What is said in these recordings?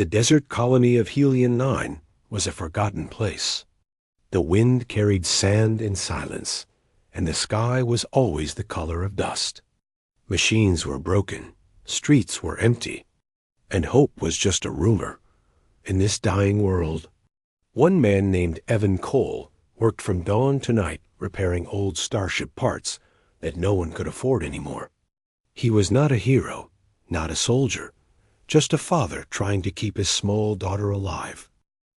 The desert colony of Helion 9 was a forgotten place. The wind carried sand and silence, and the sky was always the color of dust. Machines were broken, streets were empty, and hope was just a rumor. In this dying world, one man named Evan Cole worked from dawn to night repairing old starship parts that no one could afford anymore. He was not a hero, not a soldier, just a father trying to keep his small daughter alive.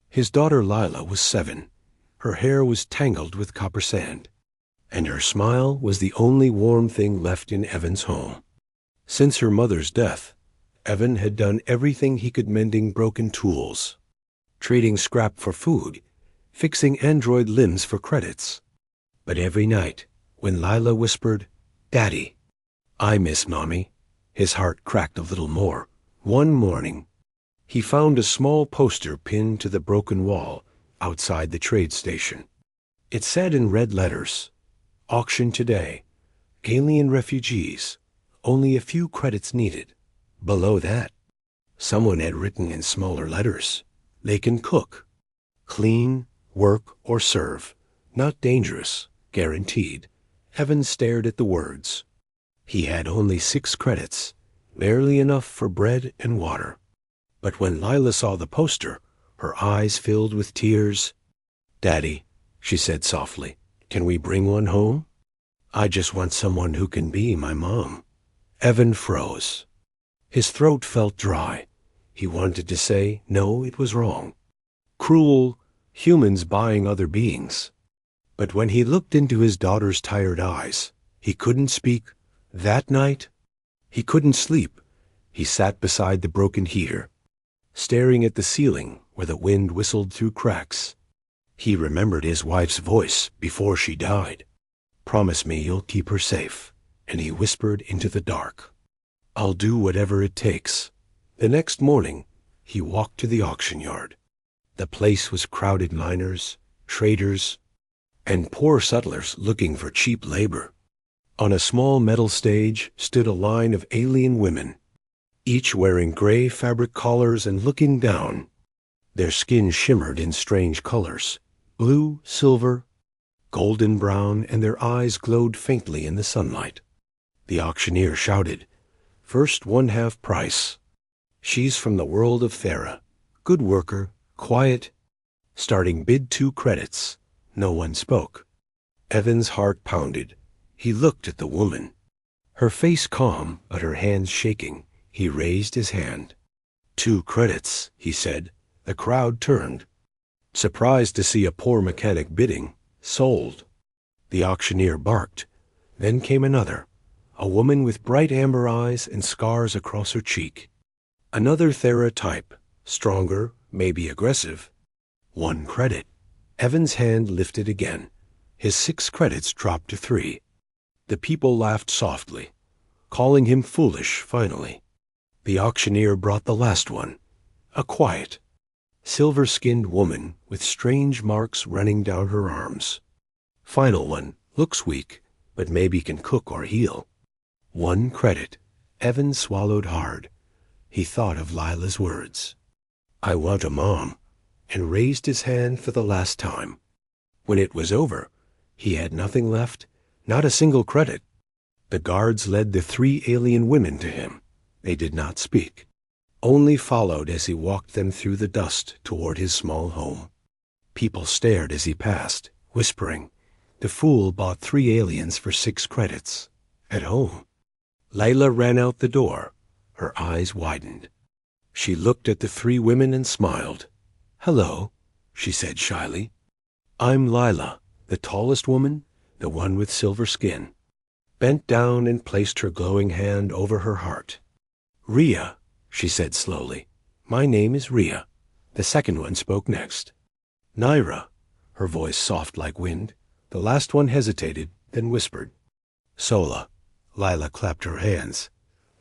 His daughter Lila was 7. Her hair was tangled with copper sand, and her smile was the only warm thing left in Evan's home. Since her mother's death, Evan had done everything he could mending broken tools, trading scrap for food, fixing android limbs for credits. But every night, when Lila whispered, "Daddy, I miss Mommy," his heart cracked a little more. One morning, he found a small poster pinned to the broken wall outside the trade station. It said in red letters, "Auction today. Alien refugees. Only a few credits needed." Below that, someone had written in smaller letters, "They can cook. Clean, work, or serve. Not dangerous. Guaranteed." Evan stared at the words. He had only 6 credits, barely enough for bread and water. But when Lila saw the poster, her eyes filled with tears. "Daddy," she said softly, "can we bring one home? I just want someone who can be my mom." Evan froze. His throat felt dry. He wanted to say, no, it was wrong. Cruel, humans buying other beings. But when he looked into his daughter's tired eyes, he couldn't speak. That night, he couldn't sleep. He sat beside the broken heater, staring at the ceiling where the wind whistled through cracks. He remembered his wife's voice before she died. "Promise me you'll keep her safe." And he whispered into the dark, "I'll do whatever it takes." The next morning, he walked to the auction yard. The place was crowded miners, traders, and poor settlers looking for cheap labor. On a small metal stage stood a line of alien women, each wearing gray fabric collars and looking down. Their skin shimmered in strange colors, blue, silver, golden brown, and their eyes glowed faintly in the sunlight. The auctioneer shouted, "First 1/2 price. She's from the world of Thera. Good worker, quiet. Starting bid 2 credits." No one spoke. Evan's heart pounded. He looked at the woman. Her face calm, but her hands shaking. He raised his hand. 2 credits, he said. The crowd turned, surprised to see a poor mechanic bidding. Sold. The auctioneer barked. Then came another, a woman with bright amber eyes and scars across her cheek. Another Thera type, stronger, maybe aggressive. 1 credit. Evan's hand lifted again. His 6 credits dropped to 3. The people laughed softly, calling him foolish finally. The auctioneer brought the last one, a quiet, silver-skinned woman with strange marks running down her arms. Final one, looks weak, but maybe can cook or heal. 1 credit. Evan swallowed hard. He thought of Lila's words, "I want a mom," and raised his hand for the last time. When it was over, he had nothing left, not a single credit. The guards led the 3 alien women to him. They did not speak, only followed as he walked them through the dust toward his small home. People stared as he passed, whispering, "The fool bought 3 aliens for 6 credits. At home." Lila ran out the door. Her eyes widened. She looked at the 3 women and smiled. "Hello," she said shyly. "I'm Lila, the tallest woman, the one with silver skin." Bent down and placed her glowing hand over her heart. "Rhea," she said slowly. "My name is Rhea." The second one spoke next. "Naira," her voice soft like wind. The last one hesitated, then whispered. "Sola." Lila clapped her hands.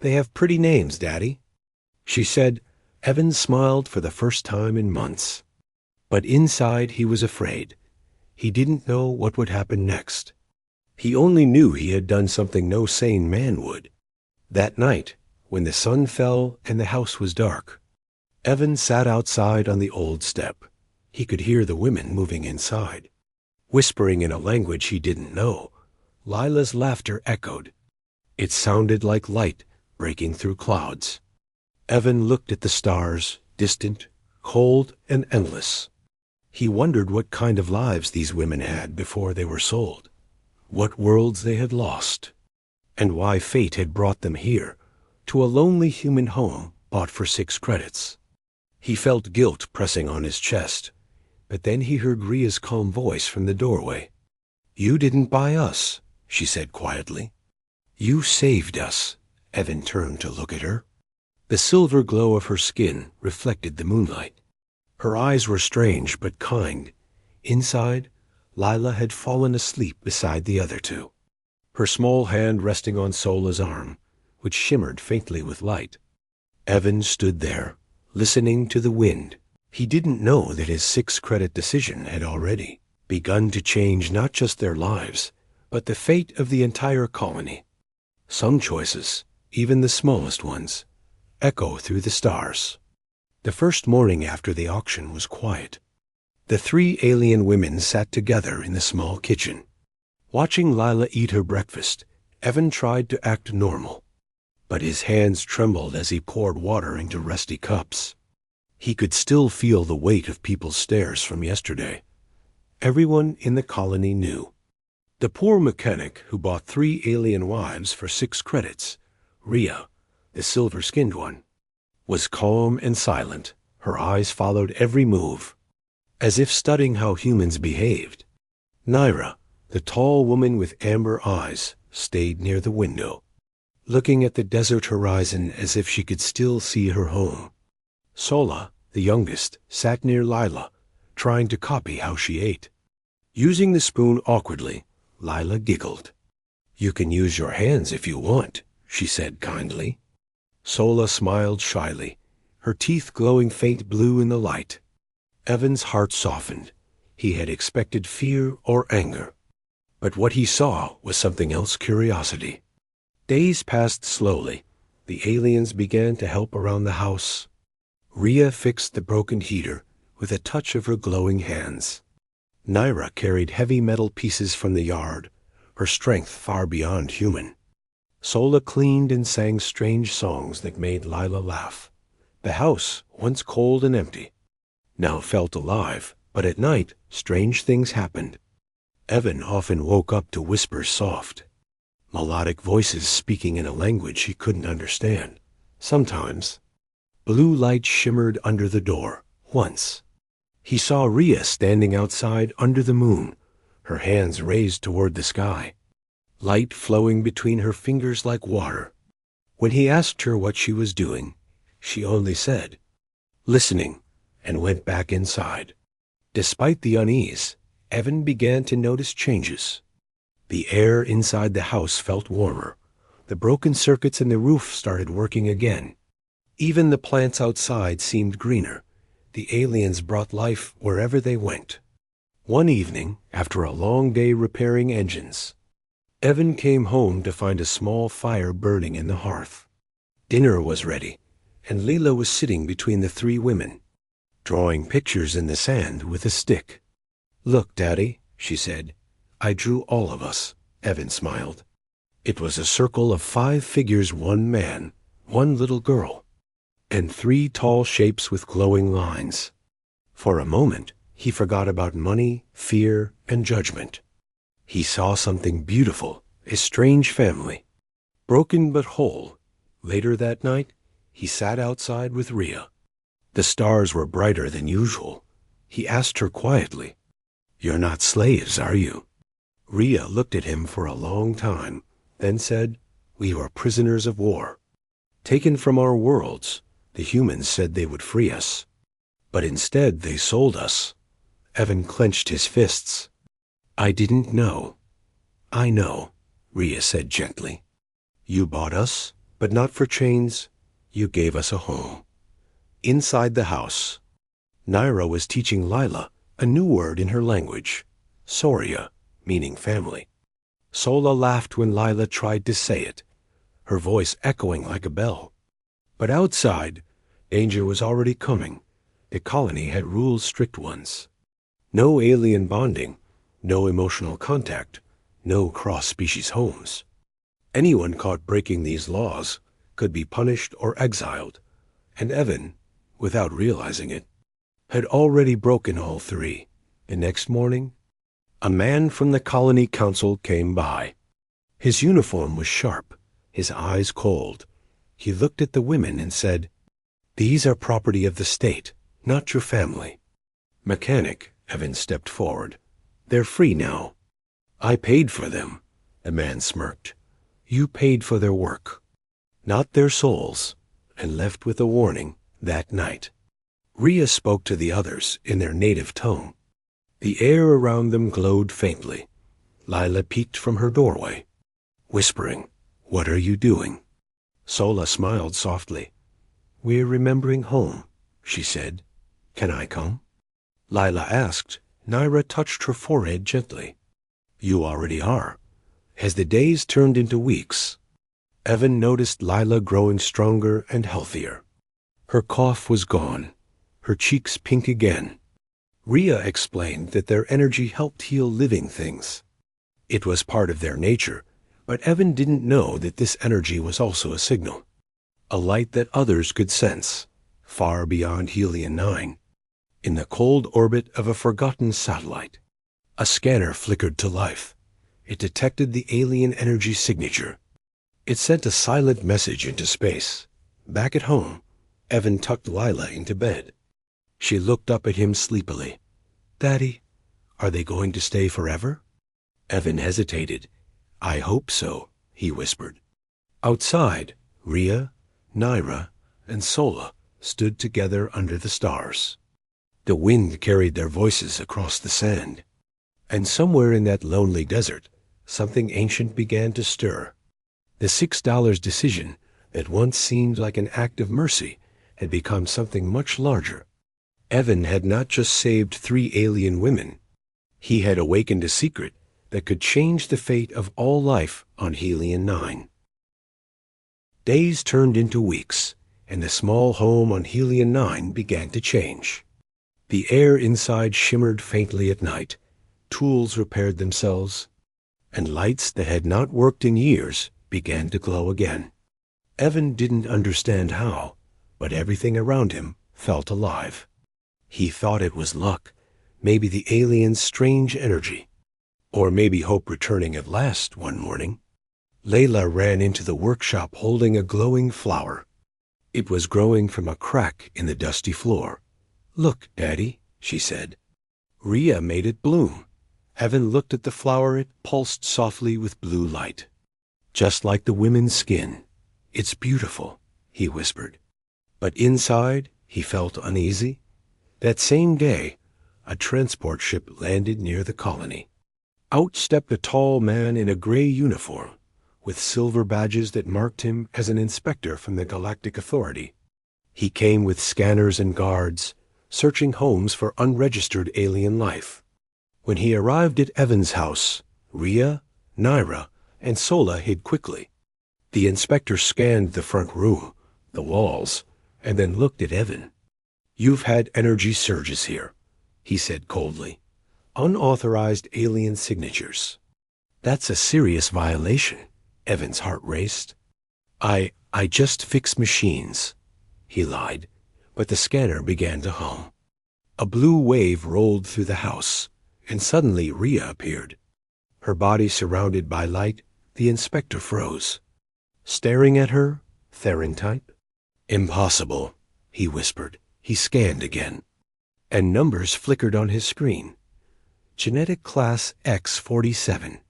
"They have pretty names, Daddy," she said. Evan smiled for the first time in months. But inside he was afraid. He didn't know what would happen next. He only knew he had done something no sane man would. That night, when the sun fell and the house was dark, Evan sat outside on the old step. He could hear the women moving inside. Whispering in a language he didn't know, Lila's laughter echoed. It sounded like light breaking through clouds. Evan looked at the stars, distant, cold, and endless. He wondered what kind of lives these women had before they were sold, what worlds they had lost, and why fate had brought them here, to a lonely human home bought for 6 credits. He felt guilt pressing on his chest, but then he heard Ria's calm voice from the doorway. "You didn't buy us," she said quietly. "You saved us." Evan turned to look at her. The silver glow of her skin reflected the moonlight. Her eyes were strange but kind. Inside, Lila had fallen asleep beside the other two, her small hand resting on Sola's arm, which shimmered faintly with light. Evan stood there, listening to the wind. He didn't know that his 6-credit decision had already begun to change not just their lives, but the fate of the entire colony. Some choices, even the smallest ones, echo through the stars. The first morning after the auction was quiet. The 3 alien women sat together in the small kitchen. Watching Lila eat her breakfast, Evan tried to act normal, but his hands trembled as he poured water into rusty cups. He could still feel the weight of people's stares from yesterday. Everyone in the colony knew. The poor mechanic who bought 3 alien wives for 6 credits, Ria, the silver-skinned one, was calm and silent. Her eyes followed every move, as if studying how humans behaved. Naira, the tall woman with amber eyes, stayed near the window, looking at the desert horizon as if she could still see her home. Sola, the youngest, sat near Lila, trying to copy how she ate. Using the spoon awkwardly, Lila giggled. "You can use your hands if you want," she said kindly. Sola smiled shyly, her teeth glowing faint blue in the light. Evan's heart softened. He had expected fear or anger, but what he saw was something else: curiosity. Days passed slowly. The aliens began to help around the house. Ria fixed the broken heater with a touch of her glowing hands. Naira carried heavy metal pieces from the yard, her strength far beyond human. Sola cleaned and sang strange songs that made Lila laugh. The house, once cold and empty, now felt alive, but at night strange things happened. Evan often woke up to whispers soft, melodic voices speaking in a language he couldn't understand. Sometimes, blue light shimmered under the door. Once, he saw Ria standing outside under the moon, her hands raised toward the sky, light flowing between her fingers like water. When he asked her what she was doing, she only said, "Listening," and went back inside. Despite the unease, Evan began to notice changes. The air inside the house felt warmer. The broken circuits in the roof started working again. Even the plants outside seemed greener. The aliens brought life wherever they went. One evening, after a long day repairing engines, Evan came home to find a small fire burning in the hearth. Dinner was ready, and Leela was sitting between the 3 women, drawing pictures in the sand with a stick. "Look, Daddy," she said. "I drew all of us." Evan smiled. It was a circle of 5 figures, 1 man, 1 little girl, and 3 tall shapes with glowing lines. For a moment, he forgot about money, fear, and judgment. He saw something beautiful, a strange family, broken but whole. Later that night, he sat outside with Ria. The stars were brighter than usual. He asked her quietly, "You're not slaves, are you?" Ria looked at him for a long time, then said, "We were prisoners of war. Taken from our worlds, the humans said they would free us. But instead they sold us." Evan clenched his fists. "I didn't know." "I know," Ria said gently. "You bought us, but not for chains. You gave us a home." Inside the house, Naira was teaching Lila a new word in her language, Soria, meaning family. Sola laughed when Lila tried to say it, her voice echoing like a bell. But outside, Danger was already coming. The colony had rules, strict ones. No alien bonding, no emotional contact, no cross-species homes. Anyone caught breaking these laws could be punished or exiled, and Evan, without realizing it, had already broken all three. The next morning, a man from the colony council came by. His uniform was sharp, his eyes cold. He looked at the women and said, "These are property of the state, not your family." Mechanic, Evan stepped forward. "They're free now." "I paid for them," the man smirked. "You paid for their work, not their souls," and left with a warning that night. Rhea spoke to the others in their native tongue. The air around them glowed faintly. Lila peeked from her doorway, whispering, "What are you doing?" Sola smiled softly. "We're remembering home," she said. "Can I come?" Lila asked. Naira touched her forehead gently. "You already are." As the days turned into weeks, Evan noticed Lila growing stronger and healthier. Her cough was gone, her cheeks pink again. Rhea explained that their energy helped heal living things. It was part of their nature, but Evan didn't know that this energy was also a signal, a light that others could sense, far beyond Helion 9. In the cold orbit of a forgotten satellite, a scanner flickered to life. It detected the alien energy signature. It sent a silent message into space. Back at home, Evan tucked Lila into bed. She looked up at him sleepily. "Daddy, are they going to stay forever?" Evan hesitated. "I hope so," he whispered. Outside, Rhea, Naira, and Sola stood together under the stars. The wind carried their voices across the sand. And somewhere in that lonely desert, something ancient began to stir. The $6 decision that once seemed like an act of mercy had become something much larger. Evan had not just saved 3 alien women. He had awakened a secret that could change the fate of all life on Helion 9. Days turned into weeks, and the small home on Helion 9 began to change. The air inside shimmered faintly at night. Tools repaired themselves, and lights that had not worked in years began to glow again. Evan didn't understand how, but everything around him felt alive. He thought it was luck, maybe the aliens' strange energy, or maybe hope returning at last one morning. Layla ran into the workshop holding a glowing flower. It was growing from a crack in the dusty floor. "Look, Daddy," she said. Rhea made it bloom. Evan looked at the flower. It pulsed softly with blue light, just like the women's skin. "It's beautiful," he whispered. But inside, he felt uneasy. That same day, a transport ship landed near the colony. Out stepped a tall man in a gray uniform, with silver badges that marked him as an inspector from the Galactic Authority. He came with scanners and guards, searching homes for unregistered alien life. When he arrived at Evan's house, Rhea, Naira, and Sola hid quickly. The inspector scanned the front room, the walls, and then looked at Evan. "You've had energy surges here," he said coldly. "Unauthorized alien signatures." "That's a serious violation." Evan's heart raced. I just fix machines," he lied, but the scanner began to hum. A blue wave rolled through the house, and suddenly Rhea appeared. Her body surrounded by light, the inspector froze. Staring at her, Theron type. "Impossible," he whispered. He scanned again, and numbers flickered on his screen. "Genetic class X47.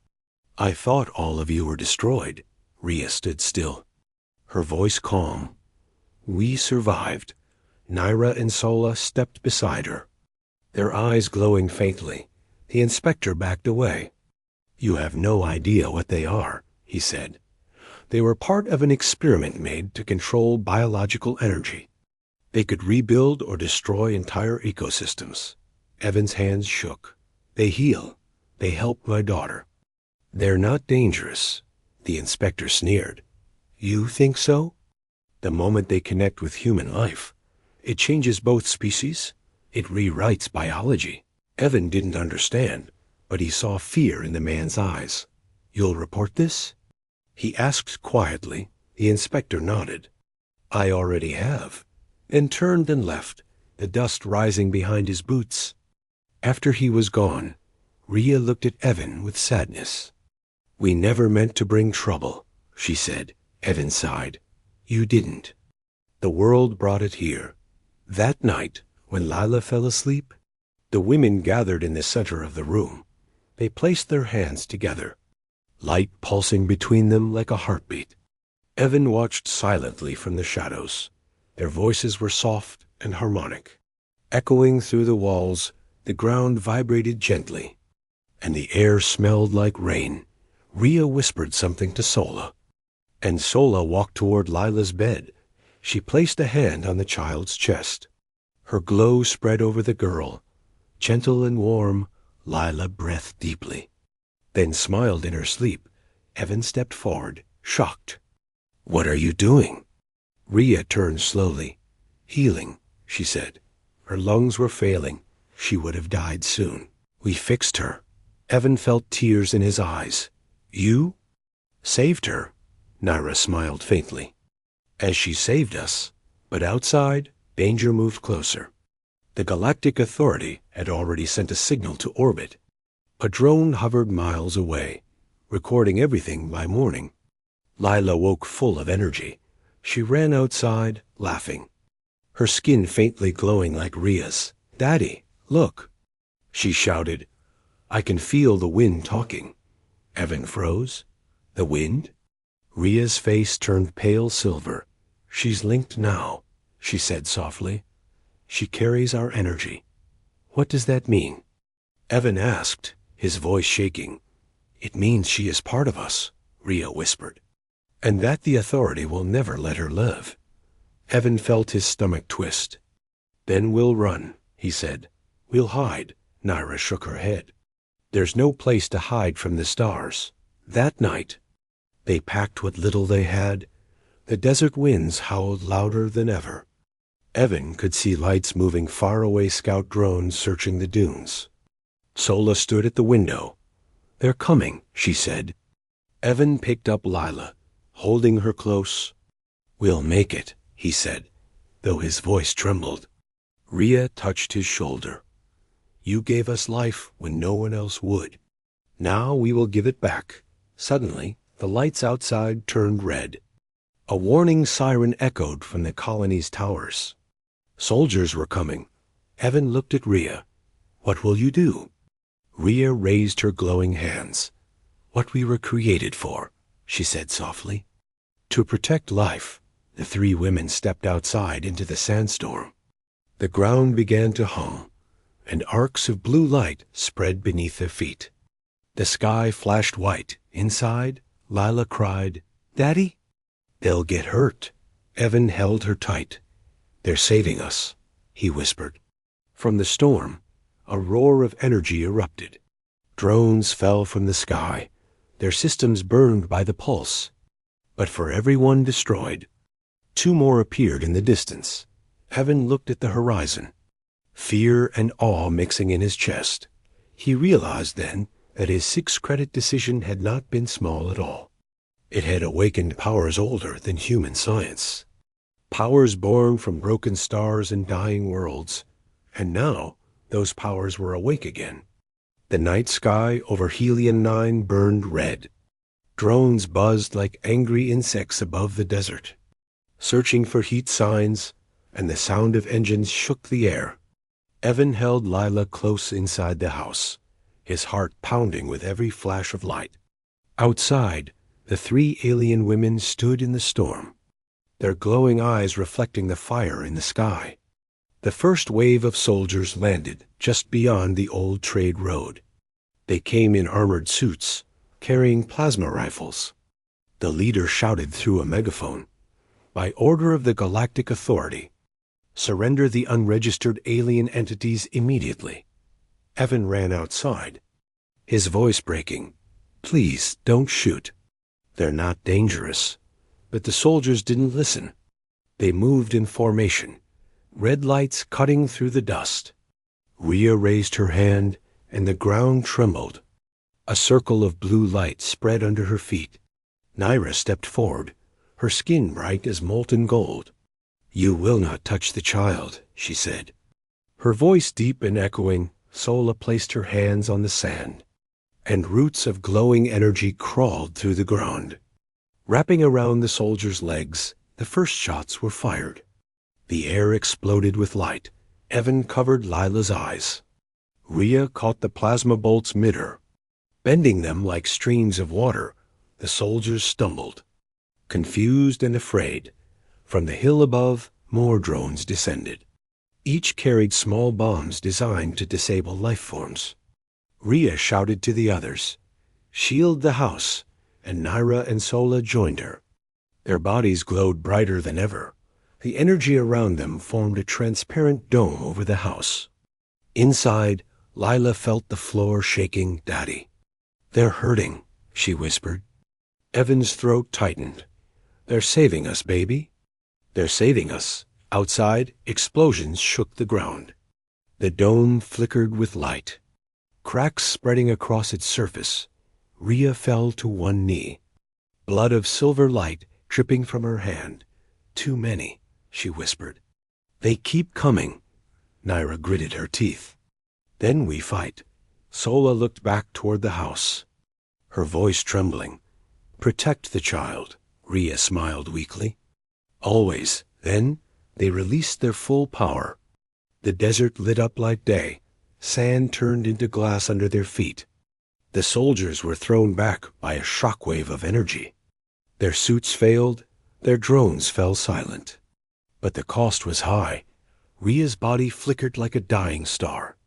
I thought all of you were destroyed." Rhea stood still, her voice calm. "We survived." Naira and Sola stepped beside her, their eyes glowing faintly. The inspector backed away. "You have no idea what they are," he said. "They were part of an experiment made to control biological energy. They could rebuild or destroy entire ecosystems." Evan's hands shook. "They heal. They help my daughter." "They're not dangerous," the inspector sneered. "You think so?" "The moment they connect with human life, It changes both species. It rewrites biology. Evan didn't understand, but he saw fear in the man's eyes. You'll report this? He asked quietly. The inspector nodded. I already have, and turned and left, the dust rising behind his boots. After he was gone, Rhea looked at Evan with sadness. We never meant to bring trouble, she said. Evan sighed. You didn't. The world brought it here. That night, when Lila fell asleep, the women gathered in the center of the room. They placed their hands together, light pulsing between them like a heartbeat. Evan watched silently from the shadows. Their voices were soft and harmonic. Echoing through the walls, the ground vibrated gently, and the air smelled like rain. Rhea whispered something to Sola, and Sola walked toward Lila's bed. She placed a hand on the child's chest. Her glow spread over the girl. Gentle and warm, Lila breathed deeply, then smiled in her sleep. Evan stepped forward, shocked. What are you doing? Rhea turned slowly. Healing, she said. Her lungs were failing. She would have died soon. We fixed her. Evan felt tears in his eyes. You? Saved her? Naira smiled faintly. As she saved us. But outside, danger moved closer. The Galactic Authority had already sent a signal to orbit. A drone hovered miles away, recording everything by morning. Lila woke full of energy. She ran outside, laughing, her skin faintly glowing like Rhea's. Daddy, look, she shouted. I can feel the wind talking. Evan froze. The wind? Rhea's face turned pale silver. She's linked now, she said softly. She carries our energy. What does that mean? Evan asked, his voice shaking. It means she is part of us, Rhea whispered, and that the Authority will never let her live. Evan felt his stomach twist. Then we'll run, he said. We'll hide. Naira shook her head. There's no place to hide from the stars. That night, they packed what little they had. The desert winds howled louder than ever. Evan could see lights moving far away, scout drones searching the dunes. Sola stood at the window. They're coming, she said. Evan picked up Lila, holding her close. We'll make it, he said, though his voice trembled. Rhea touched his shoulder. You gave us life when no one else would. Now we will give it back. Suddenly, the lights outside turned red. A warning siren echoed from the colony's towers. Soldiers were coming. Evan looked at Rhea. What will you do? Rhea raised her glowing hands. What we were created for, she said softly. To protect life. The three women stepped outside into the sandstorm. The ground began to hum, and arcs of blue light spread beneath their feet. The sky flashed white. Inside, Lila cried, Daddy? They'll get hurt. Evan held her tight. They're saving us, he whispered. From the storm, a roar of energy erupted. Drones fell from the sky, their systems burned by the pulse. But for every one destroyed, two more appeared in the distance. Evan looked at the horizon, fear and awe mixing in his chest. He realized then that his 6-credit decision had not been small at all. It had awakened powers older than human science. Powers born from broken stars and dying worlds. And now, those powers were awake again. The night sky over Helion 9 burned red. Drones buzzed like angry insects above the desert, searching for heat signs, and the sound of engines shook the air. Evan held Lila close inside the house, his heart pounding with every flash of light. Outside, the 3 alien women stood in the storm, their glowing eyes reflecting the fire in the sky. The first wave of soldiers landed just beyond the old trade road. They came in armored suits, carrying plasma rifles. The leader shouted through a megaphone, By order of the Galactic Authority, surrender the unregistered alien entities immediately. Evan ran outside, his voice breaking. Please, don't shoot. They're not dangerous. But the soldiers didn't listen. They moved in formation, red lights cutting through the dust. Rhea raised her hand, and the ground trembled. A circle of blue light spread under her feet. Naira stepped forward, her skin bright as molten gold. "You will not touch the child," she said. Her voice deep and echoing, Sola placed her hands on the sand, and roots of glowing energy crawled through the ground. Wrapping around the soldiers' legs, the first shots were fired. The air exploded with light. Evan covered Lila's eyes. Rhea caught the plasma bolts mid-her. Bending them like streams of water, the soldiers stumbled. Confused and afraid, from the hill above, more drones descended. Each carried small bombs designed to disable life forms. Rhea shouted to the others, "Shield the house," and Naira and Sola joined her. Their bodies glowed brighter than ever. The energy around them formed a transparent dome over the house. Inside, Lila felt the floor shaking. "Daddy." "They're hurting," she whispered. Evan's throat tightened. "They're saving us, baby." "They're saving us." Outside, explosions shook the ground. The dome flickered with light. Cracks spreading across its surface. Rhea fell to one knee. Blood of silver light dripping from her hand. "Too many," she whispered. "They keep coming." Naira gritted her teeth. "Then we fight." Sola looked back toward the house, her voice trembling. "Protect the child," Rhea smiled weakly. "Always." Then they released their full power. The desert lit up like day. Sand turned into glass under their feet. The soldiers were thrown back by a shockwave of energy. Their suits failed, their drones fell silent. But the cost was high. Rhea's body flickered like a dying star.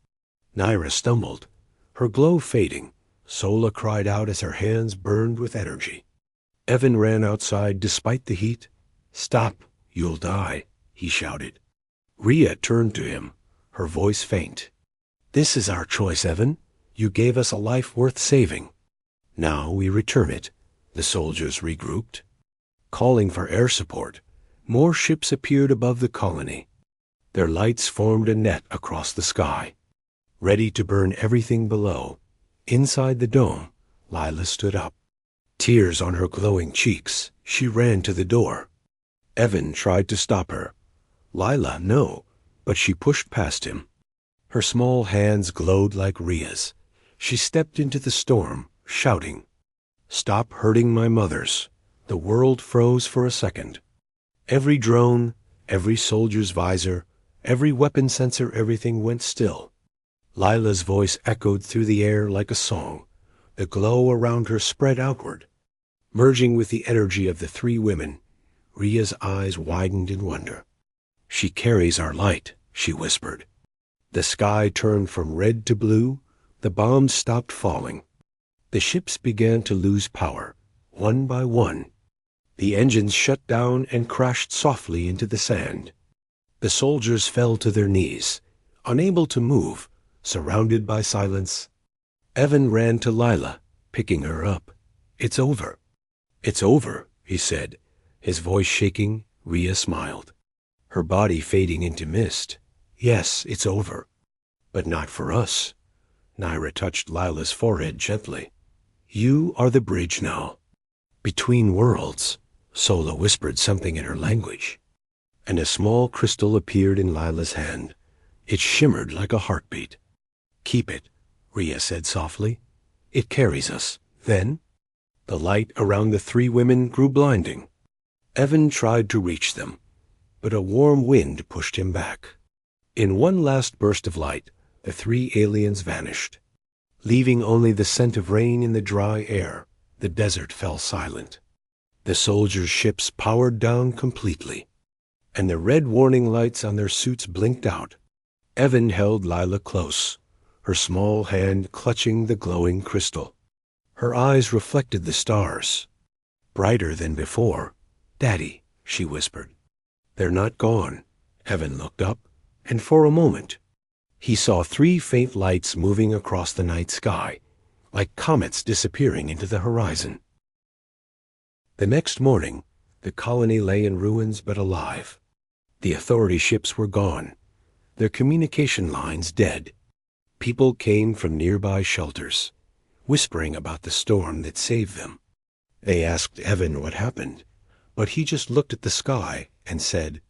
Naira stumbled, her glow fading. Sola cried out as her hands burned with energy. Evan ran outside despite the heat. "Stop, you'll die," he shouted. Rhea turned to him, her voice faint. "This is our choice, Evan. You gave us a life worth saving. Now we return it." The soldiers regrouped. Calling for air support, more ships appeared above the colony. Their lights formed a net across the sky, ready to burn everything below. Inside the dome, Lila stood up. Tears on her glowing cheeks, she ran to the door. Evan tried to stop her. Lila, no, but she pushed past him. Her small hands glowed like Rhea's. She stepped into the storm, shouting, "Stop hurting my mothers." The world froze for a second. Every drone, every soldier's visor, every weapon sensor, everything went still. Lila's voice echoed through the air like a song. The glow around her spread outward. Merging with the energy of the three women, Rhea's eyes widened in wonder. "She carries our light," she whispered. The sky turned from red to blue. The bombs stopped falling. The ships began to lose power, one by one. The engines shut down and crashed softly into the sand. The soldiers fell to their knees, unable to move, surrounded by silence. Evan ran to Lila, picking her up. "It's over." "It's over," he said, his voice shaking. Rhea smiled, her body fading into mist. "Yes, it's over. But not for us." Naira touched Lila's forehead gently. "You are the bridge now. Between worlds." Sola whispered something in her language, and a small crystal appeared in Lila's hand. It shimmered like a heartbeat. "Keep it," Rhea said softly. "It carries us." Then the light around the three women grew blinding. Evan tried to reach them, but a warm wind pushed him back. In one last burst of light, the three aliens vanished, leaving only the scent of rain in the dry air. The desert fell silent. The soldiers' ships powered down completely, and the red warning lights on their suits blinked out. Evan held Lila close, her small hand clutching the glowing crystal. Her eyes reflected the stars, brighter than before. "Daddy," she whispered. "They're not gone." Evan looked up, and for a moment he saw three faint lights moving across the night sky, like comets disappearing into the horizon. The next morning, the colony lay in ruins but alive. The authority ships were gone, their communication lines dead. People came from nearby shelters, whispering about the storm that saved them. They asked Evan what happened, but he just looked at the sky and said,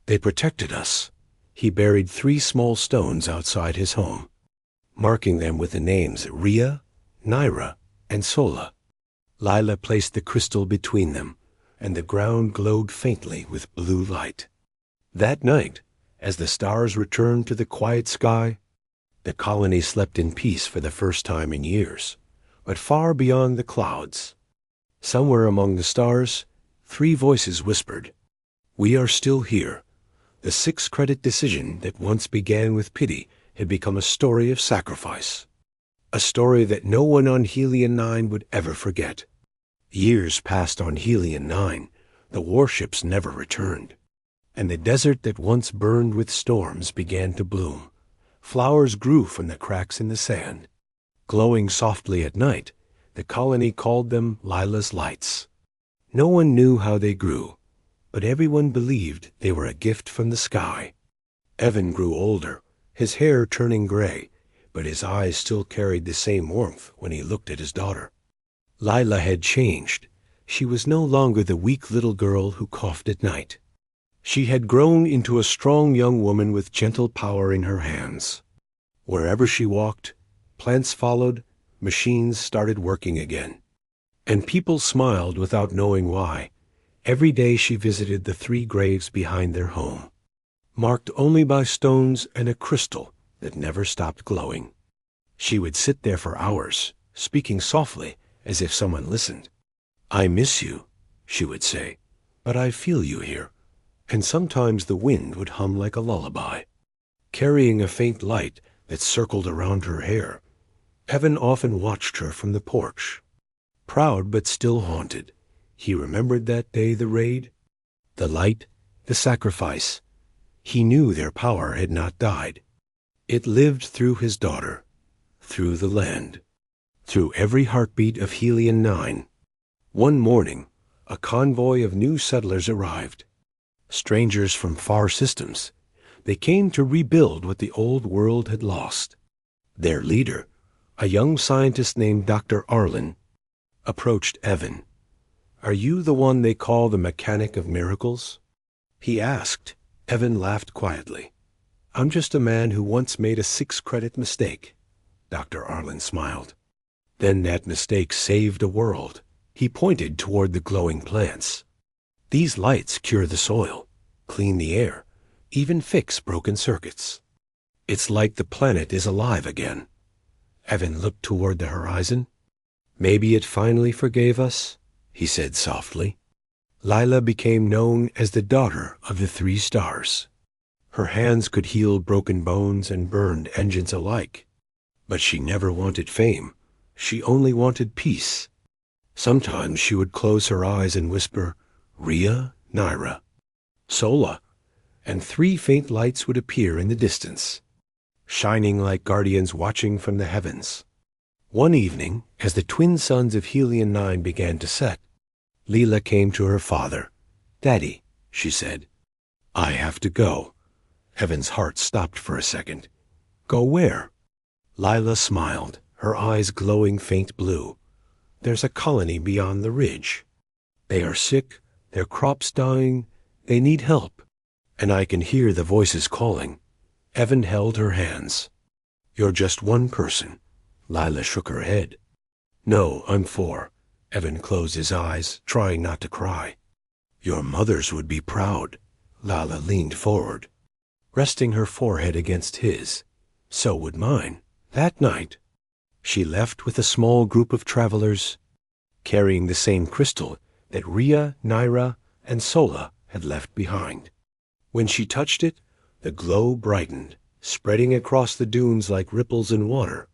"They protected us." He buried 3 small stones outside his home, marking them with the names Rhea, Naira, and Sola. Lila placed the crystal between them, and the ground glowed faintly with blue light. That night, as the stars returned to the quiet sky, the colony slept in peace for the first time in years, but far beyond the clouds. Somewhere among the stars, 3 voices whispered, "We are still here." The 6-credit decision that once began with pity had become a story of sacrifice, a story that no one on Helion 9 would ever forget. Years passed on Helion 9, the warships never returned, and the desert that once burned with storms began to bloom. Flowers grew from the cracks in the sand. Glowing softly at night, the colony called them Lila's Lights. No one knew how they grew, but everyone believed they were a gift from the sky. Evan grew older, his hair turning gray, but his eyes still carried the same warmth when he looked at his daughter. Lila had changed. She was no longer the weak little girl who coughed at night. She had grown into a strong young woman with gentle power in her hands. Wherever she walked, plants followed, machines started working again. And people smiled without knowing why. Every day she visited the 3 graves behind their home, marked only by stones and a crystal that never stopped glowing. She would sit there for hours, speaking softly as if someone listened. "I miss you," she would say, "but I feel you here." And sometimes the wind would hum like a lullaby. Carrying a faint light that circled around her hair, Evan often watched her from the porch. Proud but still haunted, he remembered that day the raid, the light, the sacrifice. He knew their power had not died. It lived through his daughter, through the land, through every heartbeat of Helion 9. One morning, a convoy of new settlers arrived. Strangers from far systems. They came to rebuild what the old world had lost. Their leader, a young scientist named Dr. Arlen, approached Evan. "Are you the one they call the Mechanic of Miracles?" he asked. Evan laughed quietly. "I'm just a man who once made a 6-credit mistake." Dr. Arlen smiled. "Then that mistake saved a world." He pointed toward the glowing plants. "These lights cure the soil, clean the air, even fix broken circuits. It's like the planet is alive again." Evan looked toward the horizon. "Maybe it finally forgave us," he said softly. Lila became known as the daughter of the 3 stars. Her hands could heal broken bones and burned engines alike. But she never wanted fame. She only wanted peace. Sometimes she would close her eyes and whisper, "Rhea, Naira, Sola," and 3 faint lights would appear in the distance, shining like guardians watching from the heavens. One evening, as the twin suns of Helion 9 began to set, Lila came to her father. "Daddy," she said, "I have to go." Evan's heart stopped for a second. "Go where?" Lila smiled, her eyes glowing faint blue. "There's a colony beyond the ridge. They are sick, their crops dying, they need help, and I can hear the voices calling." Evan held her hands. "You're just one person." Lila shook her head. "No, I'm 4. Evan closed his eyes, trying not to cry. "Your mothers would be proud." Lila leaned forward, resting her forehead against his. "So would mine." That night, she left with a small group of travelers, carrying the same crystal that Rhea, Naira, and Sola had left behind. When she touched it, the glow brightened, spreading across the dunes like ripples in water.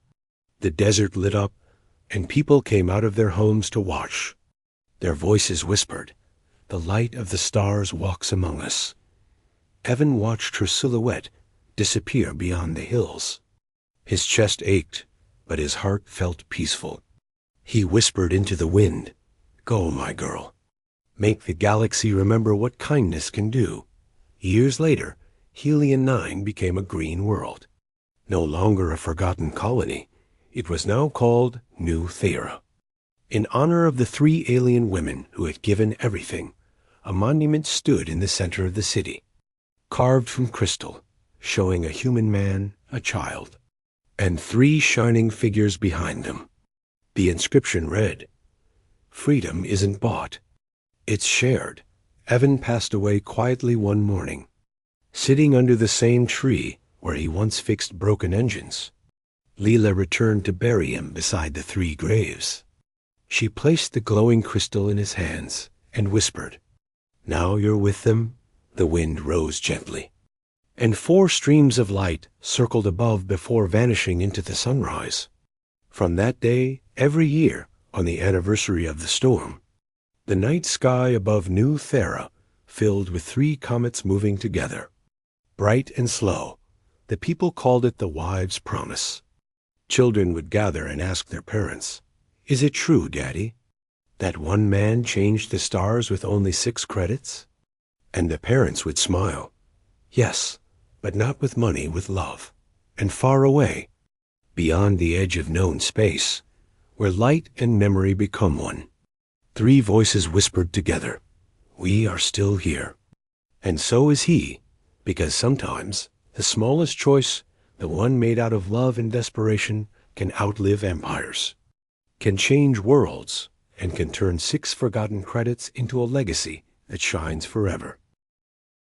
The desert lit up, and people came out of their homes to watch. Their voices whispered, "The light of the stars walks among us." Evan watched her silhouette disappear beyond the hills. His chest ached, but his heart felt peaceful. He whispered into the wind, "Go, my girl. Make the galaxy remember what kindness can do." Years later, Helion 9 became a green world. No longer a forgotten colony, it was now called New Thera. In honor of the 3 alien women who had given everything, a monument stood in the center of the city, carved from crystal, showing a human man, a child, and 3 shining figures behind them. The inscription read, "Freedom isn't bought. It's shared." Evan passed away quietly one morning, sitting under the same tree where he once fixed broken engines. Leela returned to bury him beside the 3 graves. She placed the glowing crystal in his hands and whispered, "Now you're with them." The wind rose gently, and 4 streams of light circled above before vanishing into the sunrise. From that day, every year, on the anniversary of the storm, the night sky above New Thera filled with 3 comets moving together. Bright and slow, the people called it the Wives' Promise. Children would gather and ask their parents, "Is it true, Daddy, that one man changed the stars with only 6 credits?" And the parents would smile, "Yes, but not with money, with love." And far away, beyond the edge of known space, where light and memory become one, 3 voices whispered together, "We are still here." And so is he, because sometimes the smallest choice, the one made out of love and desperation, can outlive empires, can change worlds, and can turn 6 forgotten credits into a legacy that shines forever.